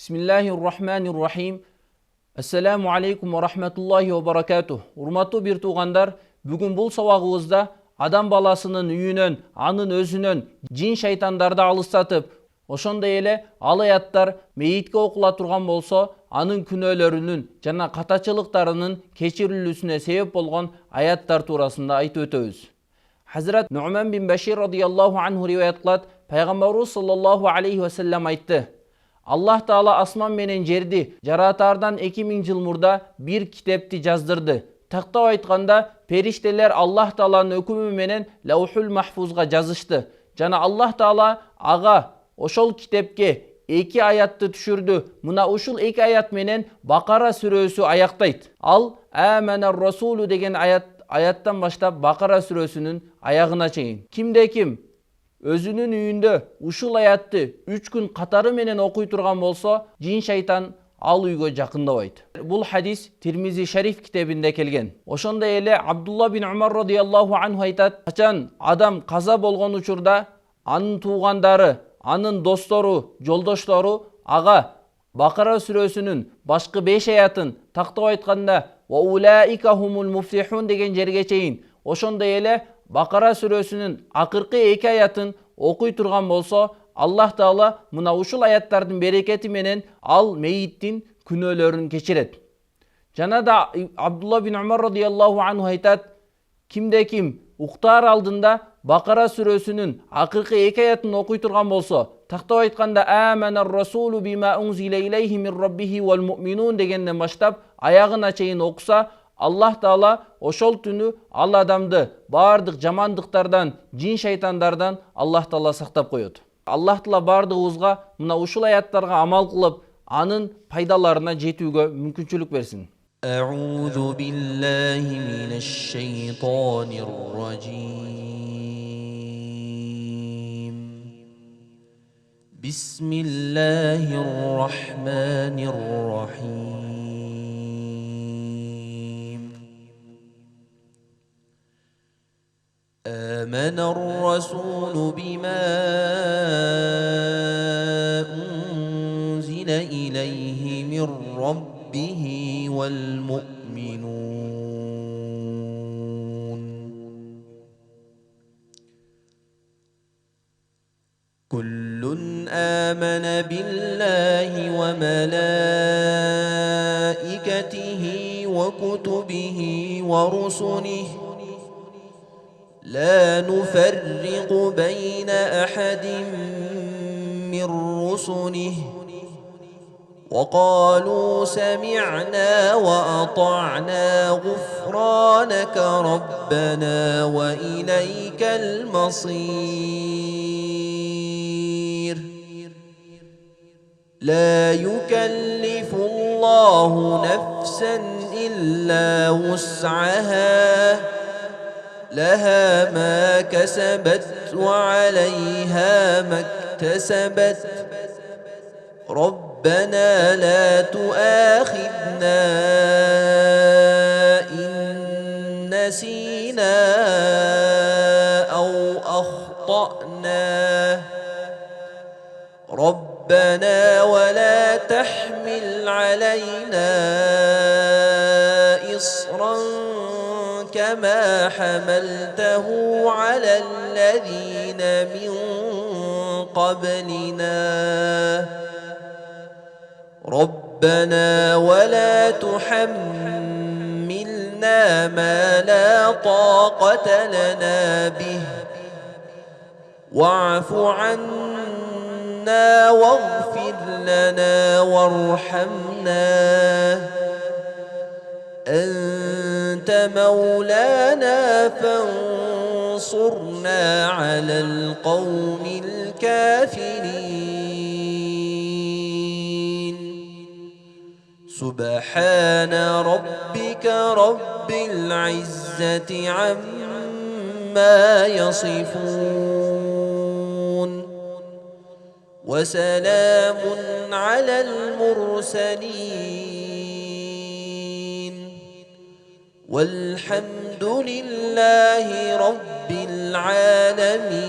Bismillahirrahmanirrahim. Assalamu alaikum wa rahmatullahi wa barakatuh. Урматтуу бир туугандар, бүгүн бул сабагыбызда адам баласынын үйүнөн, анын өзүнөн жин шайтандарды алыстатып, ошондой эле ал аяттар мейитке окула турган болсо, анын күнөөлөрүнүн жана катачылыктарынын кечирилүүсүнө себеп болгон аяттар туурасында айтып өтөбүз. Hazrat Nu'man bin Bashir radıyallahu anhu rivayet kılat, Peygamberimiz sallallahu aleyhi ve sellem aytты. Allah Taala asman menen жерди жаратаардан 2000 жыл мурда бир китепти жаздырды. Тактап айтканда, периштелер Аллах Тааланын өкүмү менен Лаухул Махфузга жазышты. Жана Аллах Таала ага ошол китепке 2 аятты түшүрдү. Мына ушул 2 аят менен Бакара сүрөсү аяктайт. Ал Аманар Расулу деген аяттан баштап Бакара сүрөсүнүн аягына чейин. Кимде ким өзүнүн үйүндө ушул аятты 3 күн катары менен окуй турган болсо, жин шайтан ал үйгө жакындабайт. Бул хадис Тирмизи Шариф китебинде келген. Ошондой эле Абдулла бин Умар радıyallahu анху айтат, качан адам каза болгон учурда анын туугандары, анын достору, жолдоштору ага Бакара сүрөсүнүн башкы 5 аятын тактап айтканда ва улаика хумул муфлихун деген жерге чейин, ошондой эле Бакара сүрөсүнүн акыркы 2 аятын окуй турган болсо, Аллах Таала мына ушул аяттардын берекети менен ал мейиттин күнөөлөрүн кечирет. Жана да Абдулла бин Умар радıyallahu анху айтат, кимде ким уктаар алдында Бакара сүрөсүнүн акыркы 2 аятын окуй турган болсо, тактап айтканда Аманар Расулу бима унзиле илейхи мин раббихи вал муъминун дегенден баштап аягына чейин окуса, Аллах Таала ошол түнү ал адамды бардык жамандыктардан, жин шайтандардан Аллах Таала сактап коет. Аллах Таала бардыгыбызга мына ушул аяттарга амал кылып, анын пайдаларына жетүүгө мүмкүнчүлүк берсин. أعوذ بالله من الشيطان الرجيم. بسم الله الرحمن الرحيم. آمن الرسول بما أنزل إليه من ربه والمؤمنون كل آمن بالله وملائكته وكتبه ورسله لا نفرق بين أحد من رسله وقالوا سمعنا وأطعنا غفرانك ربنا وإليك المصير. لا يكلف الله نفسا إلا وسعها لها ما كسبت وعليها ما اكتسبت ربنا لا تؤاخذنا إن نسينا أو أخطأنا ربنا ولا تحمل علينا إصرا كما حملته على الذين من قبلنا ربنا ولا تحملنا ما لا طاقة لنا به واعف عنا واغفر لنا وارحمنا أنت مولانا فانصرنا على القوم الكافرين. سبحان ربك رب العزة عما يصفون وسلام على المرسلين والحمد لله رب العالمين.